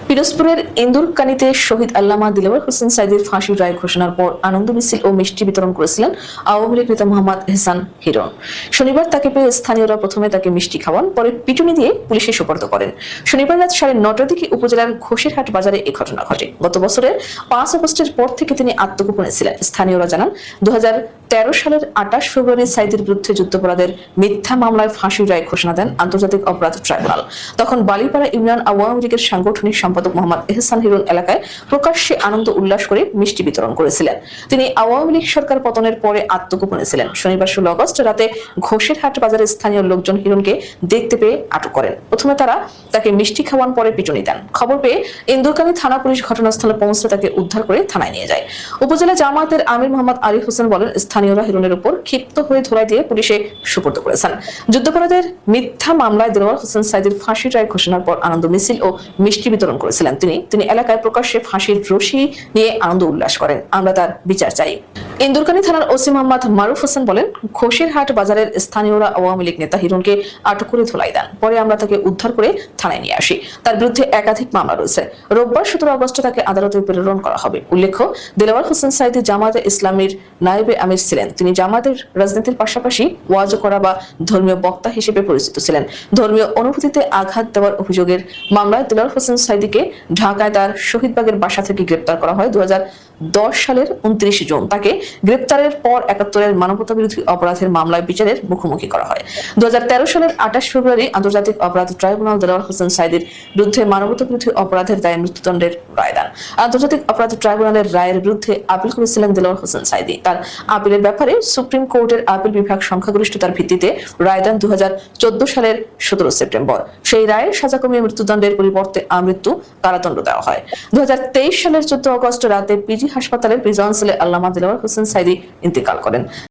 পিরোজপুরের ইন্দুরকানীতে শহীদ আল্লামা দিলওয়ার হোসেন সাঈদীর ফাঁসির রায় ঘোষণার পর আনন্দ মিছিল ও মিষ্টি বিতরণ করেছিলেন আওয়ামী লীগ নেতা মোহাম্মদ এহসান হিরণ। শনিবার তাকে পেয়ে স্থানীয়রা প্রথমে তাকে মিষ্টি খাওয়ান, পরে পিটুনি দিয়ে পুলিশে সোপর্দ করেন। শনিবার রাত 9:30টার দিকে উপজেলার ঘোষেরহাট বাজারে এ ঘটনা ঘটে। গত বছরের 5 আগস্টের পর থেকে তিনি আত্মগোপনে ছিলেন। স্থানীয়রা জানান, 2013 সালের 28 ফেব্রুয়ারি সাঈদীর বিরুদ্ধে যুদ্ধাপরাধের মিথ্যা মামলায় ফাঁসির রায় ঘোষণা দেন আন্তর্জাতিক অপরাধ ট্রাইব্যুনাল। তখন বালিপাড়া ইউনিয়ন আওয়ামী লীগের সাংগঠনিক সম্পাদক মোহাম্মদ এহসান হিরণ এলাকায় প্রকাশ্যে আনন্দ উল্লাস করে মিষ্টি বিতরণ করেছিলেন। তিনি আওয়ামী লীগ সরকার পতনের পরে আত্মগোপনে ছিলেন। শনিবার 16 আগস্ট রাতে ঘোষেরহাট বাজারে স্থানীয় লোকজন হিরণকে দেখতে পেয়ে আটক করেন। প্রথমে তাকে মিষ্টি খাওয়ান, পরে পিটুনি দেন। খবর পেয়ে ইন্দুরকানী থানা পুলিশ ঘটনাস্থলে পৌঁছে তাকে উদ্ধার করে থানায় নিয়ে যায়। উপজেলা জামায়াতের আমির মোহাম্মদ আলী হোসেন বলেন, স্থানীয়রা হিরণের উপর ক্ষিপ্ত হয়ে ধরাই দিয়ে পুলিশে সুপর্দ করেছেন। যুদ্ধাপরাধের মিথ্যা মামলায় দিলওয়ার হোসেন সাঈদীর ফাঁসির রায় ঘোষণার পর আনন্দ মিছিল ও মিষ্টি বিতরণ করেছিলেন। তিনি এলাকায় প্রকাশ্যে ফাঁসির রশি নিয়ে আনন্দ উল্লাস করেন। আমরা তার বিচার চাই। ইন্দুরকানী থানার ওসি মোহাম্মদ মারুফ হোসেন বলেন, ঘোষেরহাট বাজারের স্থানীয়রা আওয়ামী লীগ নেতা হিরণকে আটক করে ধোলাই দেন। পরে আমরা তাকে উদ্ধার করে থানায় নিয়ে আসি। তার বিরুদ্ধে একাধিক মামলা রয়েছে। রোববার 17 আগস্ট তাকে আদালতে প্রেরণ করা হবে। উল্লেখ্য, দিলওয়ার হোসেন সাঈদী জামায়াতে ইসলামীর নায়েবে আমির ছিলেন। তিনি জামায়াতের রাজনীতির পাশাপাশি ওয়াজ করা বা ধর্মীয় বক্তা হিসেবে পরিচিত ছিলেন। ধর্মীয় অনুভূতিতে আঘাত দেওয়ার অভিযোগের মামলায় দিলওয়ার হোসেন সাঈদীকে ঢাকায় তার শহীদবাগের বাসা থেকে গ্রেপ্তার করা হয় 2010 সালের 29 জুন। তাকে গ্রেপ্তারের পর 71-এর মানবতাবিরোধী অপরাধের মামলায় বিচারের মুখোমুখি করা হয়। 2013 সালের 28 ফেব্রুয়ারি আন্তর্জাতিক অপরাধ ট্রাইব্যুনাল দিলওয়ার হোসেন সাঈদীর বিরুদ্ধে মানবতাবিরোধী অপরাধের দায়ে মৃত্যুদণ্ডের রায় দেন। আন্তর্জাতিক অপরাধ ট্রাইব্যুনালের রায়ের বিরুদ্ধে আপিল করেছিলেন দিলওয়ার হোসেন সাঈদী। তার আপিলের ব্যাপারে সুপ্রিম কোর্টের আপিল বিভাগ সংখ্যাগরিষ্ঠতার ভিত্তিতে রায় দেন 2014 সালের 17 সেপ্টেম্বর। সেই রায়ের সাজা কমিয়ে মৃত্যুদণ্ডের পরিবর্তে আমৃত্যু কারাদণ্ড দেওয়া হয়। 2023 সালের 14 আগস্ট রাতে পিজি হাসপাতালের প্রিজন সেলে আল্লামা দিলওয়ার হোসেন সাঈদী ইন্তেকাল করেন।